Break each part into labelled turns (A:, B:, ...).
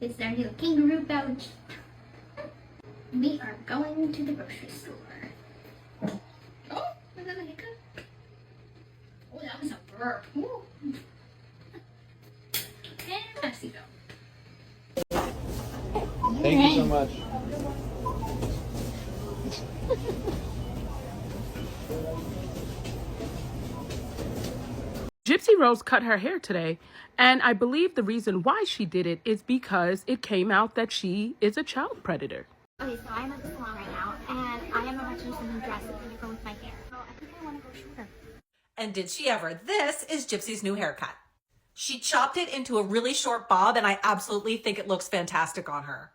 A: It's our new kangaroo pouch. We are going to the grocery store. Oh, was that a hiccup? Oh, that was a burp. Ooh. And my seatbelt.
B: Thank you so much.
C: Gypsy Rose cut her hair today, and I believe the reason why she did it is because it came out that she is a child predator.
A: Okay, so I'm at the salon right now, and I am about to do something drastic and different with my hair. So I think I want to go shorter.
D: And did she ever? This is Gypsy's new haircut. She chopped it into a really short bob, and I absolutely think it looks fantastic on her.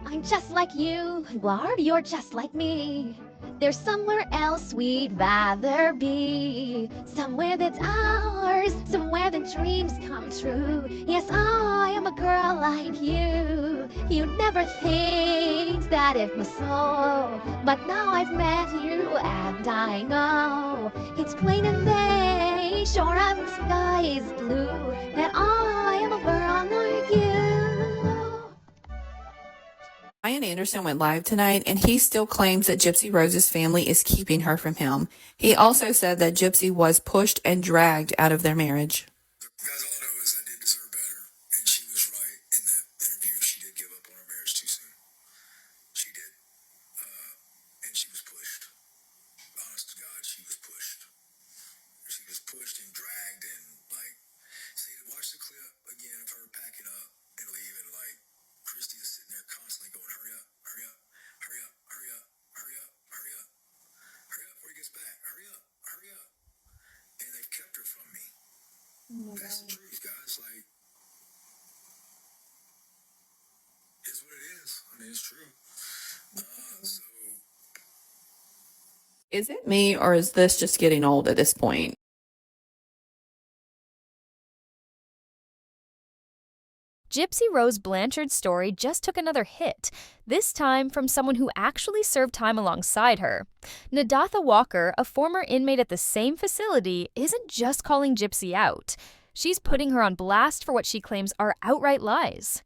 E: I'm just like you, Barb, you're just like me. There's somewhere else we'd rather be. Somewhere that's ours, somewhere the dreams come true. Yes, I am a girl like you. You'd never think that it was so. But now I've met you and I know it's plain as day, sure as the sky is blue, that I am a girl like you.
F: Ryan Anderson went live tonight, and he still claims that Gypsy Rose's family is keeping her from him. He also said that Gypsy was pushed and dragged out of their marriage.
G: Guys, all I know is I did deserve better, and she was right in that interview. She did give up on her marriage too soon. She did. And she was pushed. Honest to God, she was pushed. She was pushed and dragged and, see, watch the clip again of her packing up and leaving, Christy is sitting there constantly going, hurry up, hurry up, hurry up, hurry up, hurry up, hurry up, hurry up before he gets back, hurry up, hurry up. And they've kept her from me. That's the truth, guys. It's what it is. I mean, it's true.
F: Is it me, or is this just getting old at this point?
H: Gypsy Rose Blanchard's story just took another hit, this time from someone who actually served time alongside her. Nadatha Walker, a former inmate at the same facility, isn't just calling Gypsy out. She's putting her on blast for what she claims are outright lies.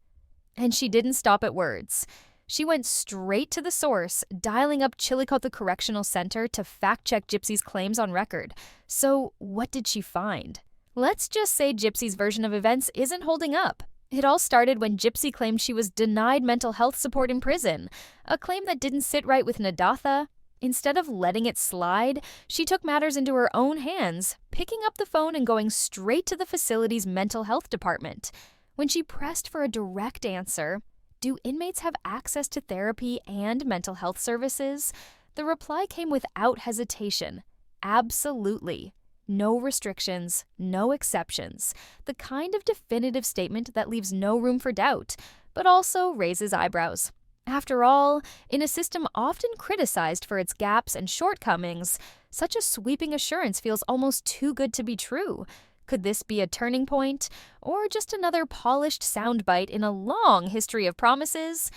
H: And she didn't stop at words. She went straight to the source, dialing up Chillicothe Correctional Center to fact-check Gypsy's claims on record. So what did she find? Let's just say Gypsy's version of events isn't holding up. It all started when Gypsy claimed she was denied mental health support in prison, a claim that didn't sit right with Nadatha. Instead of letting it slide, she took matters into her own hands, picking up the phone and going straight to the facility's mental health department. When she pressed for a direct answer, do inmates have access to therapy and mental health services? The reply came without hesitation. Absolutely. No restrictions, no exceptions. The kind of definitive statement that leaves no room for doubt, but also raises eyebrows. After all, in a system often criticized for its gaps and shortcomings, such a sweeping assurance feels almost too good to be true. Could this be a turning point, or just another polished soundbite in a long history of promises?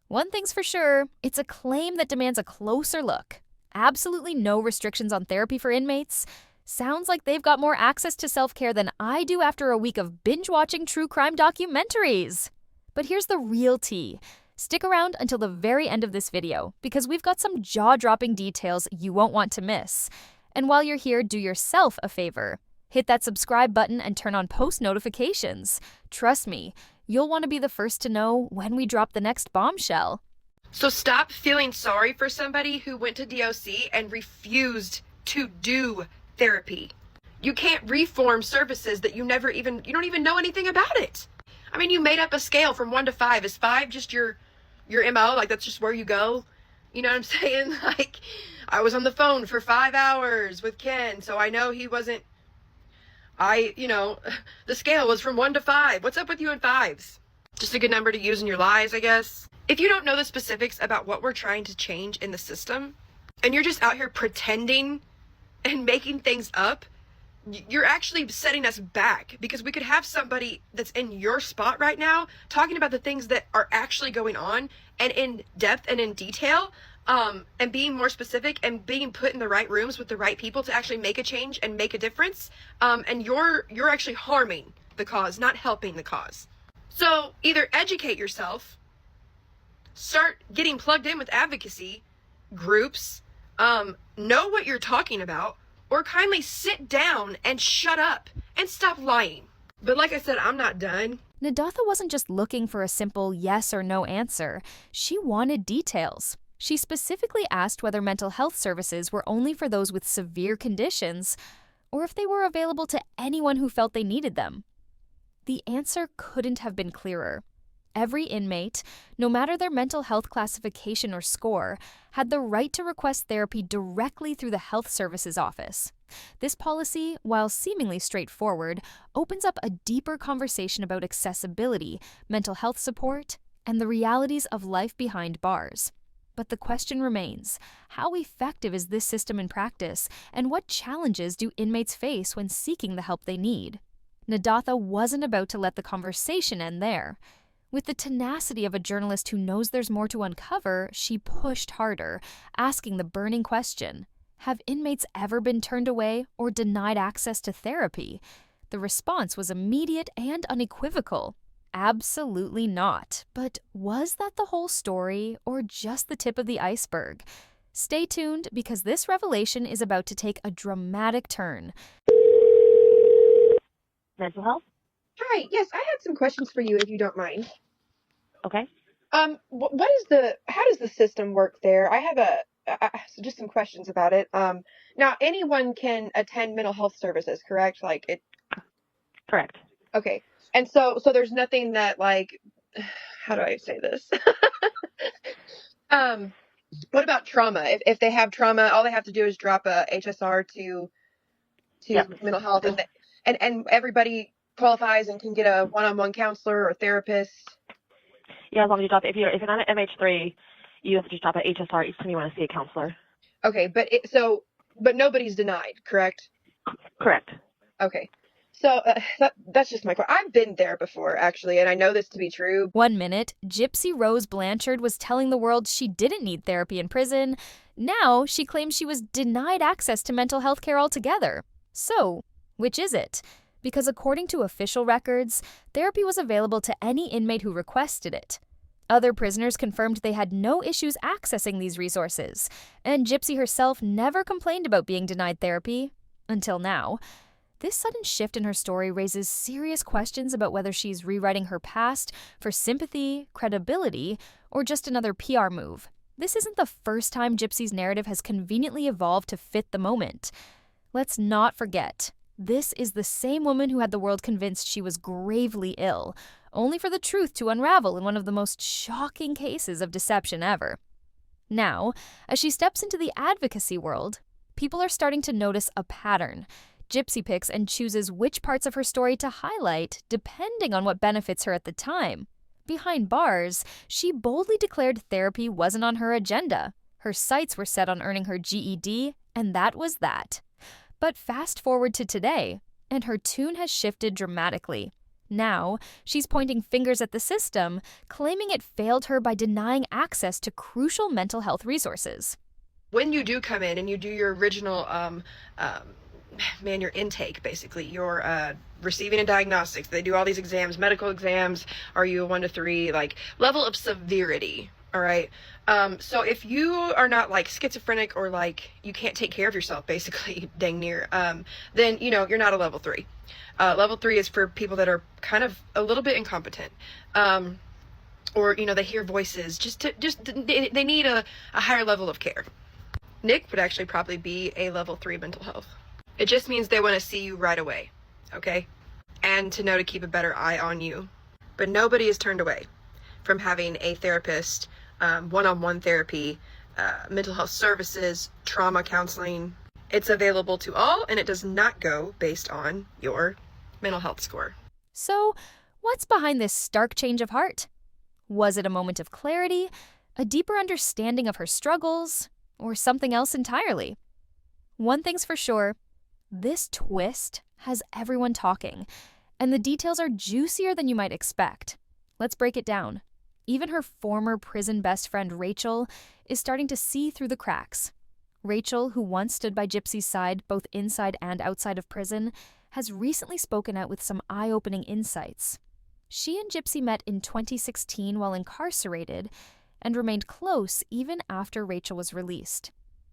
H: One thing's for sure, it's a claim that demands a closer look. Absolutely no restrictions on therapy for inmates. Sounds like they've got more access to self-care than I do after a week of binge-watching true crime documentaries. But here's the real tea. Stick around until the very end of this video, because we've got some jaw-dropping details you won't want to miss. And while you're here, do yourself a favor. Hit that subscribe button and turn on post notifications. Trust me, you'll want to be the first to know when we drop the next bombshell.
I: So stop feeling sorry for somebody who went to DOC and refused to do therapy. You can't reform services that you don't even know anything about it. I mean, you made up a scale from 1 to 5. Is 5 just your MO? That's just where you go? You know what I'm saying? I was on the phone for 5 hours with Ken, so I know he wasn't, the scale was from 1 to 5. What's up with you and 5s? Just a good number to use in your lies, I guess. If you don't know the specifics about what we're trying to change in the system, and you're just out here pretending and making things up, you're actually setting us back, because we could have somebody that's in your spot right now talking about the things that are actually going on and in depth and in detail and being more specific and being put in the right rooms with the right people to actually make a change and make a difference. And you're actually harming the cause, not helping the cause. So either educate yourself, start getting plugged in with advocacy groups, know what you're talking about, or kindly sit down and shut up and stop lying. But like I said, I'm not done.
H: Nadatha wasn't just looking for a simple yes or no answer. She wanted details. She specifically asked whether mental health services were only for those with severe conditions, or if they were available to anyone who felt they needed them. The answer couldn't have been clearer. Every inmate, no matter their mental health classification or score, had the right to request therapy directly through the health services office. This policy, while seemingly straightforward, opens up a deeper conversation about accessibility, mental health support, and the realities of life behind bars. But the question remains, how effective is this system in practice, and what challenges do inmates face when seeking the help they need? Nadatha wasn't about to let the conversation end there. With the tenacity of a journalist who knows there's more to uncover, she pushed harder, asking the burning question, have inmates ever been turned away or denied access to therapy? The response was immediate and unequivocal. Absolutely not. But was that the whole story, or just the tip of the iceberg? Stay tuned, because this revelation is about to take a dramatic turn.
B: Mental health?
I: Hi, yes, I had some questions for you if you don't mind.
B: Okay.
I: How does the system work there? I have just some questions about it. Now anyone can attend mental health services, correct?
B: Correct.
I: Okay. And so there's nothing that, like, how do I say this? What about trauma? If they have trauma, all they have to do is drop a HSR to
B: Yep.
I: mental health, and everybody qualifies and can get a one-on-one counselor or therapist.
B: Yeah, as long as you drop if you're not an MH3, you have to just drop an HSR each time you want to see a counselor.
I: Okay, but nobody's denied, correct?
B: Correct.
I: Okay. So that's just my question. I've been there before, actually, and I know this to be true.
H: 1 minute, Gypsy Rose Blanchard was telling the world she didn't need therapy in prison. Now she claims she was denied access to mental health care altogether. So, which is it? Because according to official records, therapy was available to any inmate who requested it. Other prisoners confirmed they had no issues accessing these resources, and Gypsy herself never complained about being denied therapy, until now. This sudden shift in her story raises serious questions about whether she's rewriting her past for sympathy, credibility, or just another PR move. This isn't the first time Gypsy's narrative has conveniently evolved to fit the moment. Let's not forget, this is the same woman who had the world convinced she was gravely ill, only for the truth to unravel in one of the most shocking cases of deception ever. Now, as she steps into the advocacy world, people are starting to notice a pattern. Gypsy picks and chooses which parts of her story to highlight, depending on what benefits her at the time. Behind bars, she boldly declared therapy wasn't on her agenda. Her sights were set on earning her GED, and that was that. But fast forward to today, and her tune has shifted dramatically. Now, she's pointing fingers at the system, claiming it failed her by denying access to crucial mental health resources.
I: When you do come in and you do your original your intake, basically, you're receiving a diagnostics. They do all these exams, medical exams. Are you a 1 to 3, like, level of severity? All right. So if you are not like schizophrenic or like you can't take care of yourself, basically, dang near, then, you're not a level 3. Level 3 is for people that are kind of a little bit incompetent. Or, they hear voices, they need a higher level of care. Nick would actually probably be a level 3 mental health. It just means they want to see you right away, okay? And to know to keep a better eye on you. But nobody is turned away from having a therapist, one-on-one therapy, mental health services, trauma counseling. It's available to all, and it does not go based on your mental health score.
H: So, what's behind this stark change of heart? Was it a moment of clarity, a deeper understanding of her struggles, or something else entirely? One thing's for sure, this twist has everyone talking, and the details are juicier than you might expect. Let's break it down. even her former prison best friend Rachel is starting to see through the cracks. Rachel, who once stood by Gypsy's side both inside and outside of prison, has recently spoken out with some eye-opening insights. She and Gypsy met in 2016 while incarcerated and remained close even after Rachel was released.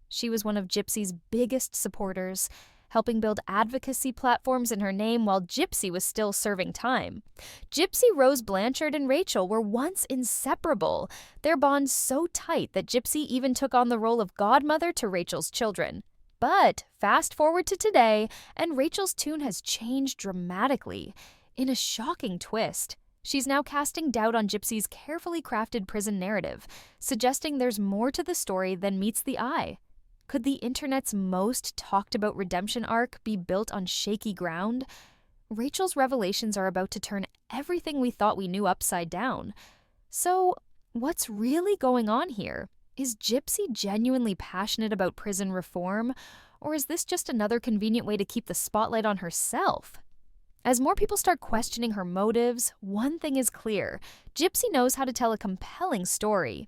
H: She was one of Gypsy's biggest supporters, helping build advocacy platforms in her name while Gypsy was still serving time. Gypsy Rose Blanchard and Rachel were once inseparable, their bond so tight that Gypsy even took on the role of godmother to Rachel's children. But fast forward to today, and Rachel's tune has changed dramatically. In a shocking twist, she's now casting doubt on Gypsy's carefully crafted prison narrative, suggesting there's more to the story than meets the eye. Could the internet's most talked about redemption arc be built on shaky ground? Rachel's revelations are about to turn everything we thought we knew upside down. So, what's really going on here? Is Gypsy genuinely passionate about prison reform, or is this just another convenient way to keep the spotlight on herself? As more people start questioning her motives, one thing is clear: Gypsy knows how to tell a compelling story.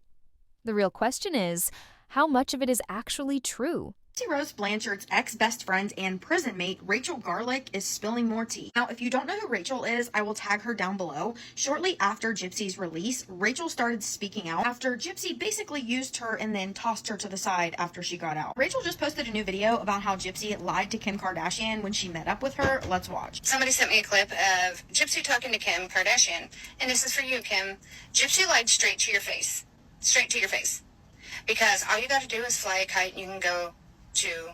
H: The real question is, how much of it is actually true?
J: Gypsy Rose Blanchard's ex-best friend and prison mate, Rachel Garlick, is spilling more tea. Now, if you don't know who Rachel is, I will tag her down below. Shortly after Gypsy's release, Rachel started speaking out after Gypsy basically used her and then tossed her to the side after she got out. Rachel just posted a new video about how Gypsy lied to Kim Kardashian when she met up with her. Let's watch.
K: Somebody sent me a clip of Gypsy talking to Kim Kardashian, and this is for you, Kim. Gypsy lied straight to your face. Straight to your face. Because all you got to do is fly a kite and you can go to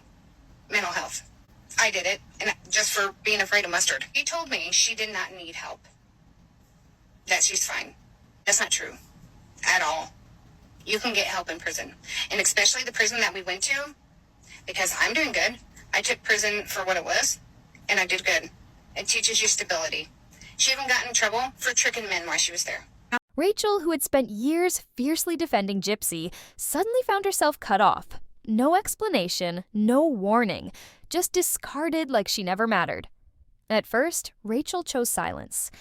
K: mental health. I did it, and just for being afraid of mustard. She told me she did not need help. That she's fine. That's not true. At all. You can get help in prison. And especially the prison that we went to, because I'm doing good. I took prison for what it was, and I did good. It teaches you stability. She even got in trouble for tricking men while she was there.
H: Rachel, who had spent years fiercely defending Gypsy, suddenly found herself cut off. No explanation, no warning, just discarded like she never mattered. At first, Rachel chose silence.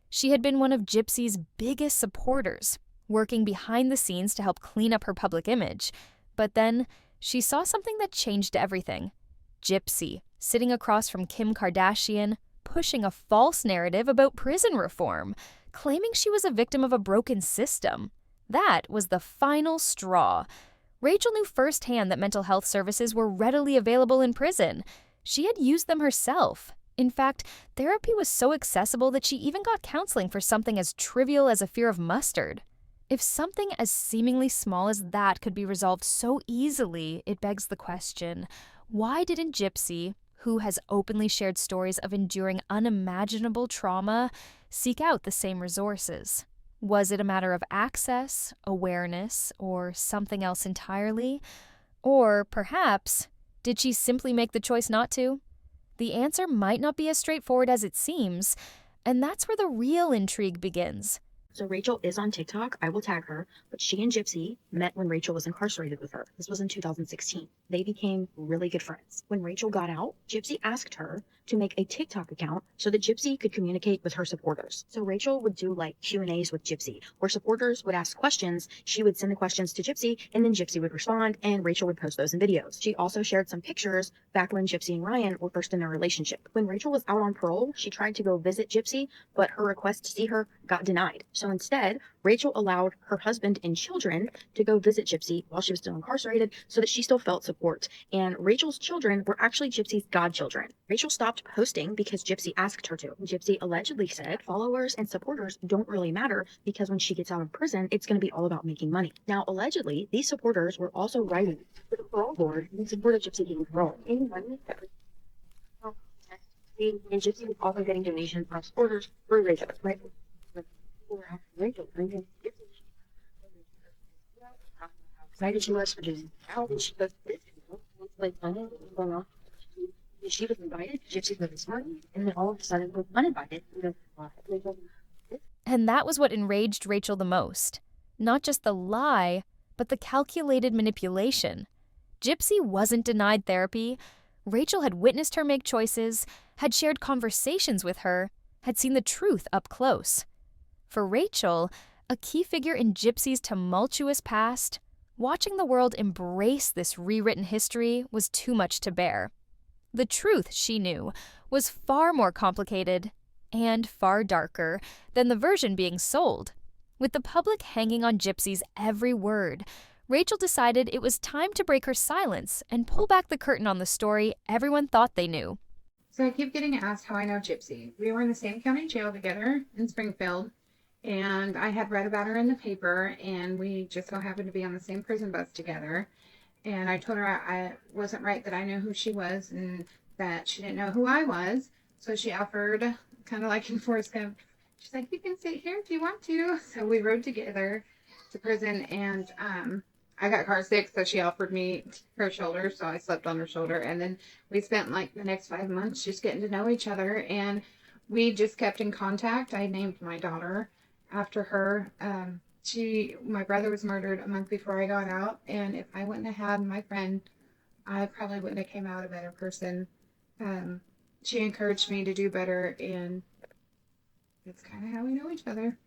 H: She had been one of Gypsy's biggest supporters, working behind the scenes to help clean up her public image. But then, she saw something that changed everything. Gypsy, sitting across from Kim Kardashian, pushing a false narrative about prison reform, claiming she was a victim of a broken system. That was the final straw. Rachel knew firsthand that mental health services were readily available in prison. She had used them herself. In fact, therapy was so accessible that she even got counseling for something as trivial as a fear of mustard. If something as seemingly small as that could be resolved so easily, it begs the question, why didn't Gypsy, who has openly shared stories of enduring unimaginable trauma, seek out the same resources? Was it a matter of access, awareness, or something else entirely? Or perhaps, did she simply make the choice not to? The answer might not be as straightforward as it seems, and that's where the real intrigue begins.
J: So Rachel is on TikTok. I will tag her. But she and Gypsy met when Rachel was incarcerated with her. This was in 2016. They became really good friends. When Rachel got out, Gypsy asked her to make a TikTok account so that Gypsy could communicate with her supporters. So Rachel would do like Q&As with Gypsy, where supporters would ask questions. She would send the questions to Gypsy, and then Gypsy would respond, and Rachel would post those in videos. She also shared some pictures back when Gypsy and Ryan were first in their relationship. When Rachel was out on parole, she tried to go visit Gypsy, but her request to see her got denied. So instead, Rachel allowed her husband and children to go visit Gypsy while she was still incarcerated so that she still felt support. And Rachel's children were actually Gypsy's godchildren. Rachel stopped posting because Gypsy asked her to. Gypsy allegedly said followers and supporters don't really matter because when she gets out of prison, it's going to be all about making money. Now, allegedly, these supporters were also writing to the parole board in support of Gypsy getting parole. And Gypsy was also getting donations from supporters for Rachel, right? Rachel, excited she was for doing how she was like going on. She was invited, Gypsy was smart, and then all of a sudden was uninvited.
H: And that was what enraged Rachel the most. Not just the lie, but the calculated manipulation. Gypsy wasn't denied therapy. Rachel had witnessed her make choices, had shared conversations with her, had seen the truth up close. For Rachel, A key figure in Gypsy's tumultuous past, watching the world embrace this rewritten history was too much to bear. The truth, she knew, was far more complicated and far darker than the version being sold. With the public hanging on Gypsy's every word, Rachel decided it was time to break her silence and pull back the curtain on the story everyone thought they knew.
L: So I keep getting asked how I know Gypsy. We were in the same county jail together in Springfield, and I had read about her in the paper, and we just so happened to be on the same prison bus together. And I told her I wasn't right that I knew who she was and that she didn't know who I was. So she offered, kind of like in Forrest Gump, she's like, you can sit here if you want to. So we rode together to prison, and I got car sick, so she offered me her shoulder, so I slept on her shoulder. And then we spent like the next 5 months just getting to know each other, and we just kept in contact. I named my daughter after her. My brother was murdered a month before I got out, and if I wouldn't have had my friend, I probably wouldn't have came out a better person. She encouraged me to do better, and that's kind of how we know each other.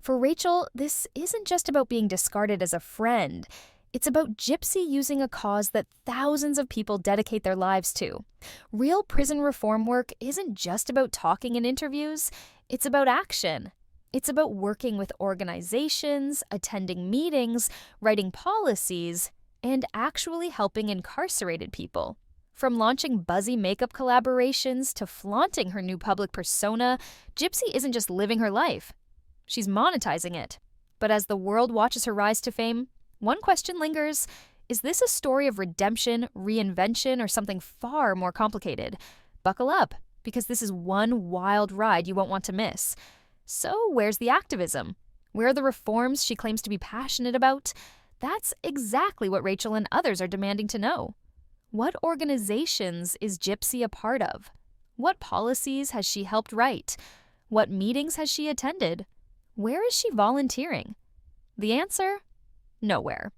H: For Rachel, this isn't just about being discarded as a friend. It's about Gypsy using a cause that thousands of people dedicate their lives to. Real prison reform work isn't just about talking in interviews, it's about action. It's about working with organizations, attending meetings, writing policies, and actually helping incarcerated people. From launching buzzy makeup collaborations to flaunting her new public persona, Gypsy isn't just living her life. She's monetizing it. But as the world watches her rise to fame, one question lingers. Is this a story of redemption, reinvention, or something far more complicated? Buckle up, because this is one wild ride you won't want to miss. So where's the activism? Where are the reforms she claims to be passionate about? That's exactly what Rachel and others are demanding to know. What organizations is Gypsy a part of? What policies has she helped write? What meetings has she attended? Where is she volunteering? The answer? Nowhere.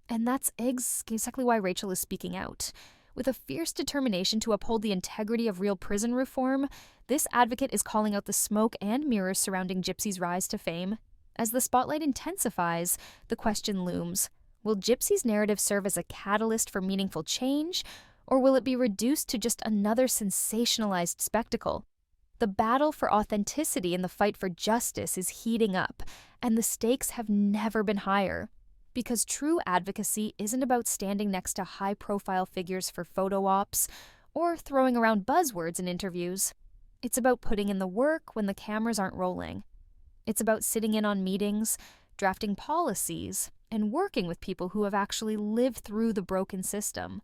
H: And that's exactly why Rachel is speaking out. With a fierce determination to uphold the integrity of real prison reform, this advocate is calling out the smoke and mirrors surrounding Gypsy's rise to fame. As the spotlight intensifies, the question looms. Will Gypsy's narrative serve as a catalyst for meaningful change, or will it be reduced to just another sensationalized spectacle? The battle for authenticity in the fight for justice is heating up, and the stakes have never been higher. Because true advocacy isn't about standing next to high-profile figures for photo ops or throwing around buzzwords in interviews. It's about putting in the work when the cameras aren't rolling. It's about sitting in on meetings, drafting policies, and working with people who have actually lived through the broken system.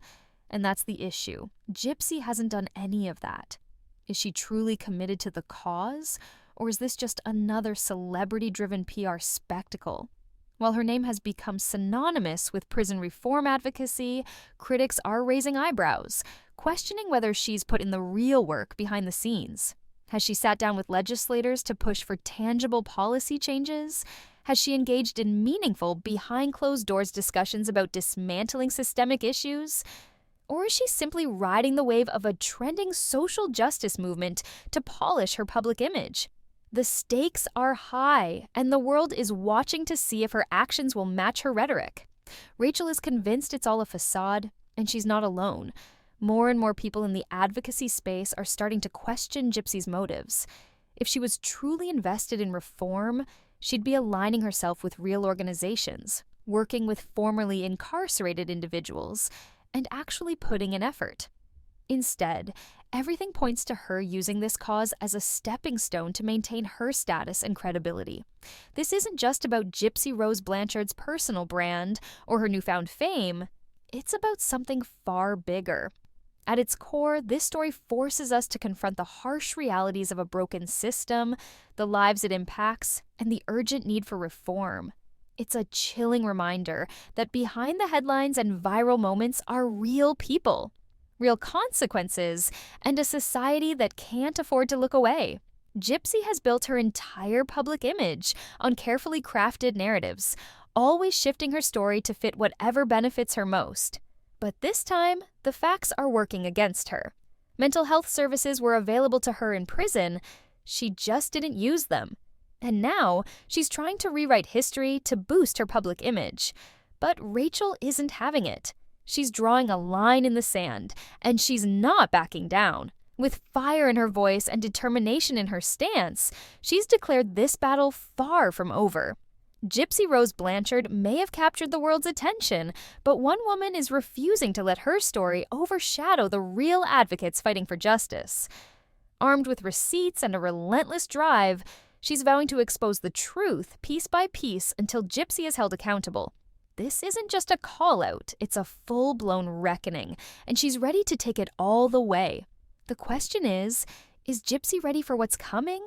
H: And that's the issue. Gypsy hasn't done any of that. Is she truly committed to the cause, or is this just another celebrity-driven PR spectacle? While her name has become synonymous with prison reform advocacy, critics are raising eyebrows, questioning whether she's put in the real work behind the scenes. Has she sat down with legislators to push for tangible policy changes? Has she engaged in meaningful, behind-closed-doors discussions about dismantling systemic issues? Or is she simply riding the wave of a trending social justice movement to polish her public image? The stakes are high, and the world is watching to see if her actions will match her rhetoric. Rachel is convinced it's all a facade, and she's not alone. More and more people in the advocacy space are starting to question Gypsy's motives. If she was truly invested in reform, she'd be aligning herself with real organizations, working with formerly incarcerated individuals, and actually putting in effort. Instead, everything points to her using this cause as a stepping stone to maintain her status and credibility. This isn't just about Gypsy Rose Blanchard's personal brand or her newfound fame. It's about something far bigger. At its core, this story forces us to confront the harsh realities of a broken system, the lives it impacts, and the urgent need for reform. It's a chilling reminder that behind the headlines and viral moments are real people, real consequences, and a society that can't afford to look away. Gypsy has built her entire public image on carefully crafted narratives, always shifting her story to fit whatever benefits her most. But this time, the facts are working against her. Mental health services were available to her in prison. She just didn't use them. And now she's trying to rewrite history to boost her public image. But Rachel isn't having it. She's drawing a line in the sand, and she's not backing down. With fire in her voice and determination in her stance, she's declared this battle far from over. Gypsy Rose Blanchard may have captured the world's attention, but one woman is refusing to let her story overshadow the real advocates fighting for justice. Armed with receipts and a relentless drive, she's vowing to expose the truth piece by piece until Gypsy is held accountable. This isn't just a call-out, it's a full-blown reckoning, and she's ready to take it all the way. The question is Gypsy ready for what's coming?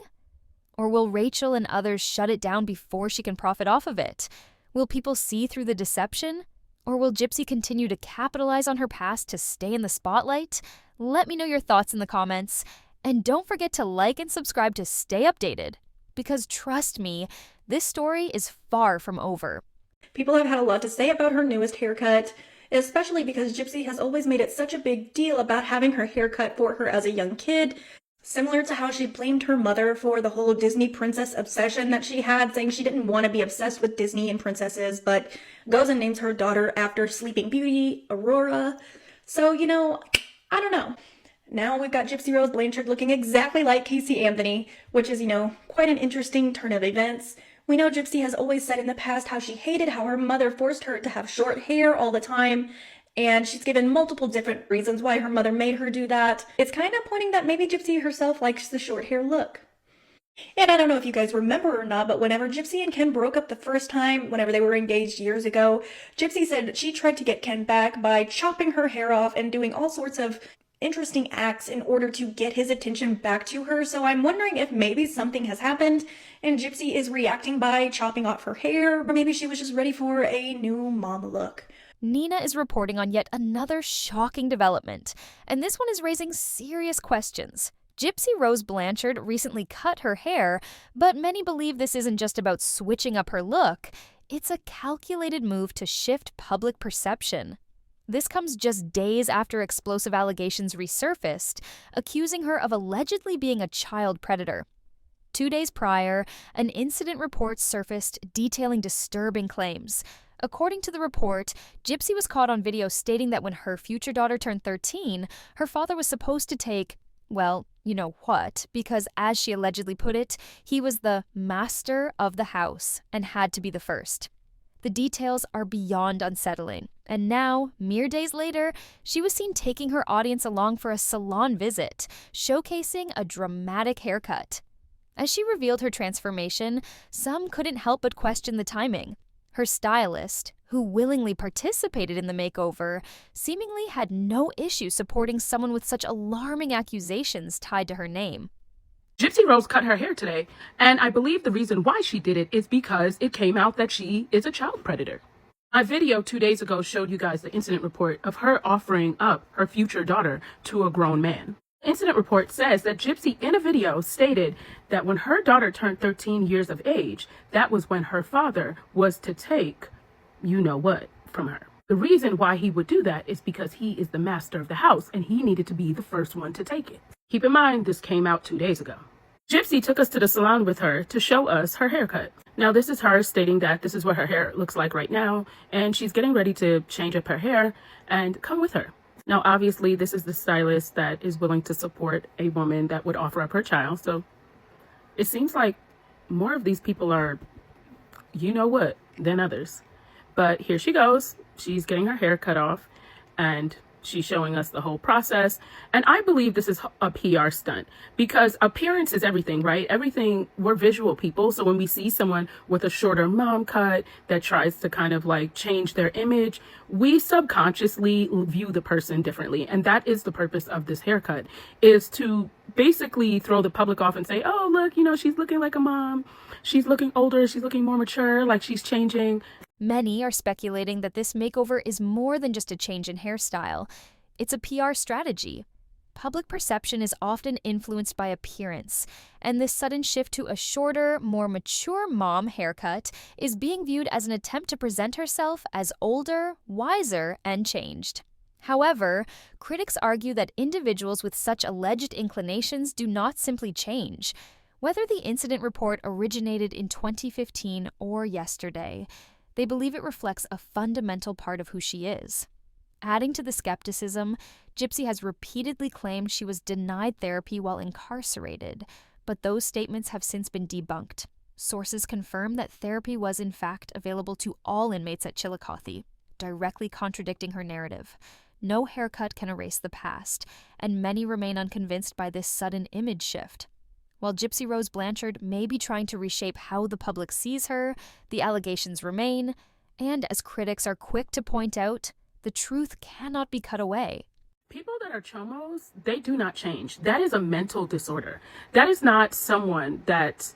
H: Or will Rachel and others shut it down before she can profit off of it? Will people see through the deception? Or will Gypsy continue to capitalize on her past to stay in the spotlight? Let me know your thoughts in the comments. And don't forget to like and subscribe to stay updated. Because trust me, this story is far from over.
M: People have had a lot to say about her newest haircut, especially because Gypsy has always made it such a big deal about having her hair cut for her as a young kid, similar to how she blamed her mother for the whole Disney princess obsession that she had, saying she didn't want to be obsessed with Disney and princesses, but goes and names her daughter after Sleeping Beauty, Aurora. So, I don't know. Now we've got Gypsy Rose Blanchard looking exactly like Casey Anthony, which is, quite an interesting turn of events. We know Gypsy has always said in the past how she hated how her mother forced her to have short hair all the time, and she's given multiple different reasons why her mother made her do that. It's kind of pointing that maybe Gypsy herself likes the short hair look. And I don't know if you guys remember or not, but whenever Gypsy and Ken broke up the first time, whenever they were engaged years ago, Gypsy said that she tried to get Ken back by chopping her hair off and doing all sorts of interesting acts in order to get his attention back to her. So I'm wondering if maybe something has happened and Gypsy is reacting by chopping off her hair, or maybe she was just ready for a new mama look.
H: Nina is reporting on yet another shocking development, and this one is raising serious questions. Gypsy Rose Blanchard recently cut her hair, but many believe this isn't just about switching up her look. It's a calculated move to shift public perception. This comes just days after explosive allegations resurfaced, accusing her of allegedly being a child predator. 2 days prior, an incident report surfaced detailing disturbing claims. According to the report, Gypsy was caught on video stating that when her future daughter turned 13, her father was supposed to take, well, you know what, because as she allegedly put it, he was the master of the house and had to be the first. The details are beyond unsettling, and now, mere days later, she was seen taking her audience along for a salon visit, showcasing a dramatic haircut. As she revealed her transformation, some couldn't help but question the timing. Her stylist, who willingly participated in the makeover, seemingly had no issue supporting someone with such alarming accusations tied to her name.
C: Gypsy Rose cut her hair today, and I believe the reason why she did it is because it came out that she is a child predator. My video 2 days ago showed you guys the incident report of her offering up her future daughter to a grown man. The incident report says that Gypsy in a video stated that when her daughter turned 13 years of age, that was when her father was to take you-know-what from her. The reason why he would do that is because he is the master of the house and he needed to be the first one to take it. Keep in mind, this came out 2 days ago. Gypsy took us to the salon with her to show us her haircut. Now, this is her stating that this is what her hair looks like right now, and she's getting ready to change up her hair and come with her. Now, obviously, this is the stylist that is willing to support a woman that would offer up her child, so it seems like more of these people are, you know what, than others. But here she goes. She's getting her hair cut off, and she's showing us the whole process. And I believe this is a PR stunt because appearance is everything, right? Everything, we're visual people. So when we see someone with a shorter mom cut that tries to kind of like change their image, we subconsciously view the person differently. And that is the purpose of this haircut, is to basically throw the public off and say, oh, look, she's looking like a mom. She's looking older. She's looking more mature, like she's changing.
H: Many are speculating that this makeover is more than just a change in hairstyle. It's a PR strategy. Public perception is often influenced by appearance, and this sudden shift to a shorter, more mature mom haircut is being viewed as an attempt to present herself as older, wiser, and changed. However, critics argue that individuals with such alleged inclinations do not simply change. Whether the incident report originated in 2015 or yesterday, they believe it reflects a fundamental part of who she is. Adding to the skepticism, Gypsy has repeatedly claimed she was denied therapy while incarcerated, but those statements have since been debunked. Sources confirm that therapy was in fact available to all inmates at Chillicothe, directly contradicting her narrative. No haircut can erase the past, and many remain unconvinced by this sudden image shift. While Gypsy Rose Blanchard may be trying to reshape how the public sees her, the allegations remain, and as critics are quick to point out, the truth cannot be cut away.
C: People that are chomos, they do not change. That is a mental disorder. That is not someone that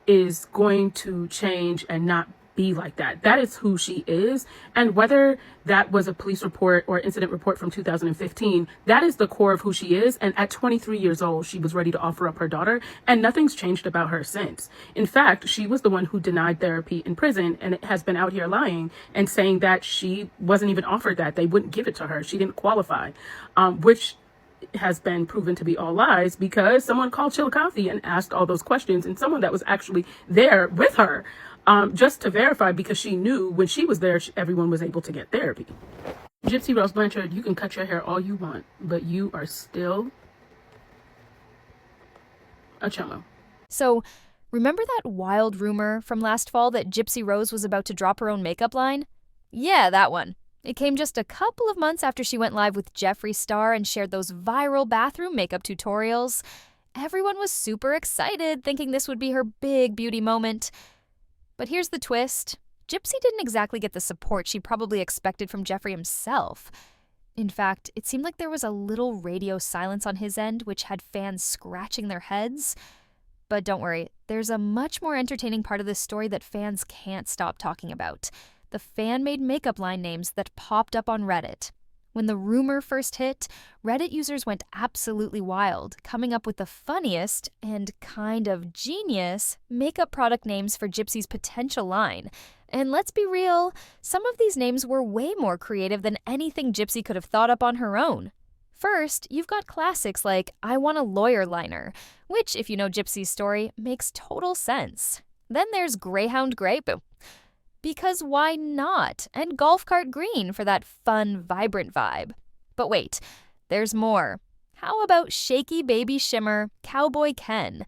C: is going to change and not be like that. That is who she is. And whether that was a police report or incident report from 2015, that is the core of who she is. And at 23 years old, she was ready to offer up her daughter, and nothing's changed about her since. In fact, she was the one who denied therapy in prison and has been out here lying and saying that she wasn't even offered that. They wouldn't give it to her. She didn't qualify, which has been proven to be all lies because someone called Chillicothe and asked all those questions, and someone that was actually there with her just to verify, because she knew when she was there, everyone was able to get therapy. Gypsy Rose Blanchard, you can cut your hair all you want, but you are still a chomo.
H: So, remember that wild rumor from last fall that Gypsy Rose was about to drop her own makeup line? Yeah, that one. It came just a couple of months after she went live with Jeffree Star and shared those viral bathroom makeup tutorials. Everyone was super excited, thinking this would be her big beauty moment. But here's the twist. Gypsy didn't exactly get the support she probably expected from Jeffree himself. In fact, it seemed like there was a little radio silence on his end, which had fans scratching their heads. But don't worry, there's a much more entertaining part of this story that fans can't stop talking about. The fan-made makeup line names that popped up on Reddit. When the rumor first hit, Reddit users went absolutely wild, coming up with the funniest and kind of genius makeup product names for Gypsy's potential line. And let's be real, some of these names were way more creative than anything Gypsy could have thought up on her own. First, you've got classics like I Want a Lawyer Liner, which, if you know Gypsy's story, makes total sense. Then there's Greyhound Grape, because why not? And Golf Cart Green for that fun, vibrant vibe. But wait, there's more. How about Shaky Baby Shimmer Cowboy Ken?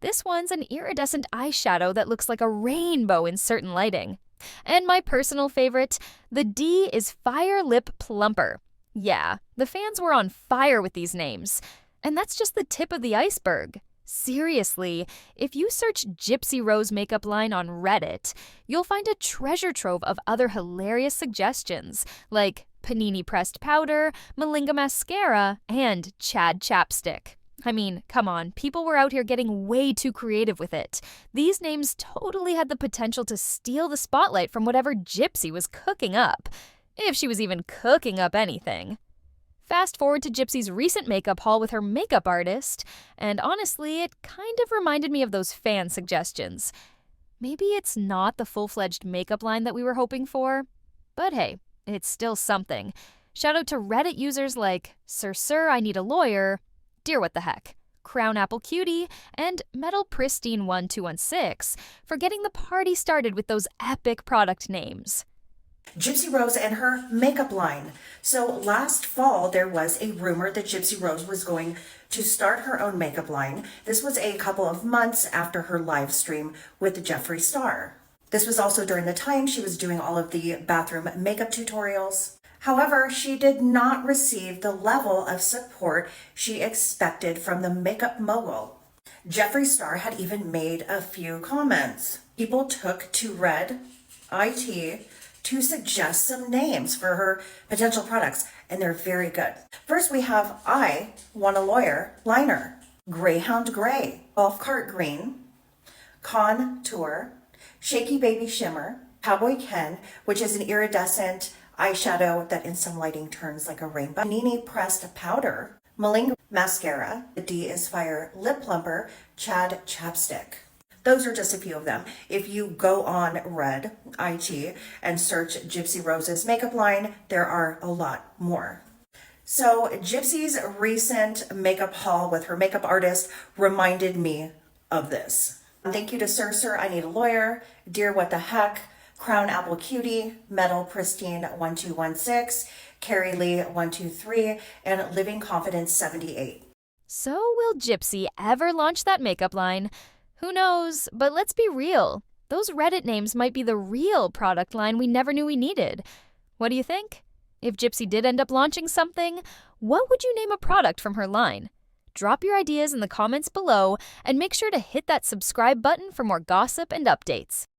H: This one's an iridescent eyeshadow that looks like a rainbow in certain lighting. And my personal favorite, the D is Fire Lip Plumper. Yeah, the fans were on fire with these names. And that's just the tip of the iceberg. Seriously, if you search Gypsy Rose makeup line on Reddit, you'll find a treasure trove of other hilarious suggestions, like Panini Pressed Powder, Malinga Mascara, and Chad Chapstick. I mean, come on, people were out here getting way too creative with it. These names totally had the potential to steal the spotlight from whatever Gypsy was cooking up, if she was even cooking up anything. Fast forward to Gypsy's recent makeup haul with her makeup artist, and honestly, it kind of reminded me of those fan suggestions. Maybe it's not the full-fledged makeup line that we were hoping for, but hey, it's still something. Shout out to Reddit users like Sir, I Need a Lawyer, Dear What the Heck, Crown Apple Cutie, and Metal Pristine 1216 for getting the party started with those epic product names.
N: Gypsy Rose and her makeup line. So last fall, there was a rumor that Gypsy Rose was going to start her own makeup line. This was a couple of months after her live stream with Jeffree Star. This was also during the time she was doing all of the bathroom makeup tutorials. However, she did not receive the level of support she expected from the makeup mogul. Jeffree Star had even made a few comments. People took to Reddit to suggest some names for her potential products, and they're very good. First, we have I Want a Lawyer Liner, Greyhound Gray, Golf Cart Green, Contour, Shaky Baby Shimmer, Cowboy Ken, which is an iridescent eyeshadow that in some lighting turns like a rainbow, Panini Pressed Powder, Malinga Mascara, the D is Fire Lip Plumper, Chad Chapstick. Those are just a few of them. If you go on Reddit and search Gypsy Rose's makeup line, there are a lot more. So Gypsy's recent makeup haul with her makeup artist reminded me of this. Thank you to Sir, I Need a Lawyer, Dear What the Heck, Crown Apple Cutie, Metal Pristine 1216, Carrie Lee 123, and Living Confidence 78.
H: So will Gypsy ever launch that makeup line? Who knows, but let's be real. Those Reddit names might be the real product line we never knew we needed. What do you think? If Gypsy did end up launching something, what would you name a product from her line? Drop your ideas in the comments below and make sure to hit that subscribe button for more gossip and updates.